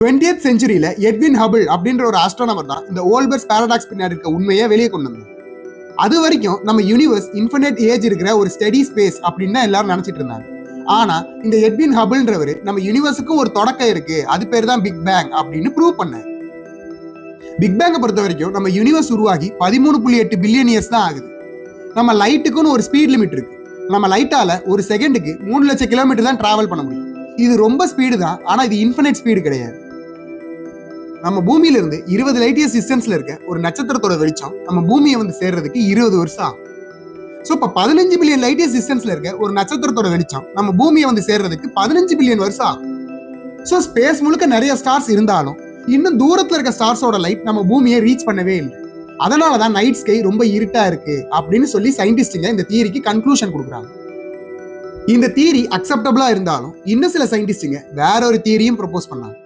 20th செஞ்சுரியில Edwin Hubble அப்படின்ற ஒரு astronomer தான் இந்த ஓல்பர்ஸ் பாரடாக்ஸ் பின்னாடி இருக்க உண்மையை வெளியே கொண்டு வந்தார். அது வரைக்கும் நம்ம யூனிவர்ஸ் இன்ஃபினிட் ஏஜ் இருக்கிற ஒரு ஸ்டெடி ஸ்பேஸ் அப்படின்னு தான் எல்லாரும் நினைச்சிட்டு இருந்தாங்க. ஆனா இந்த எட்வின் ஹபிள்ன்றவர் நம்ம யூனிவர்ஸுக்கும் ஒரு தொடக்கம் இருக்கு, அது பேர் தான் பிக் பேங் அப்படின்னு ப்ரூவ் பண்ணார். பிக் பேங்கை பொறுத்த வரைக்கும் நம்ம யூனிவர்ஸ் உருவாகி 13.8 பில்லியன் இயர்ஸ் தான் ஆகுது. நம்ம லைட்டுக்குன்னு ஒரு ஸ்பீட் லிமிட் இருக்கு. நம்ம லைட்டால ஒரு செகண்டுக்கு 3 லட்சம் கிலோமீட்டர் தான் டிராவல் பண்ண முடியும். இது ரொம்ப ஸ்பீடு தான், ஆனா இது இன்ஃபினிட் ஸ்பீடு கிடையாது. நம்ம பூமியில இருந்து 20 லைட் இயர்ஸ் டிஸ்டன்ஸ்ல இருக்க ஒரு நட்சத்திரத்தோட வெளிச்சம் நம்ம பூமியை வந்து சேர்றதுக்கு 20 வருஷம் ஆகும். ஸோ இப்போ 15 பில்லியன் லைட் இயர்ஸ் டிஸ்டன்ஸ்ல இருக்க ஒரு நட்சத்திரத்தோட வெளிச்சம் நம்ம பூமியை வந்து சேர்றதுக்கு 15 பில்லியன் வருஷம் ஆகும். ஸோ ஸ்பேஸ் முழுக்க நிறைய ஸ்டார்ஸ் இருந்தாலும் இன்னும் தூரத்துல இருக்க ஸ்டார்ஸோட லைட் நம்ம பூமியை ரீச் பண்ணவே இல்லை. அதனாலதான் நைட் ஸ்கை ரொம்ப இருட்டா இருக்கு அப்படின்னு சொல்லி சயின்டிஸ்டுங்க இந்த தியரிக்கு கன்க்ளூஷன் கொடுக்குறாங்க. இந்த தியரி அக்செப்டபிளா இருந்தாலும் இன்னும் சில சயின்டிஸ்டுங்க வேற ஒரு தியரியும் ப்ரொபோஸ் பண்ணாங்க.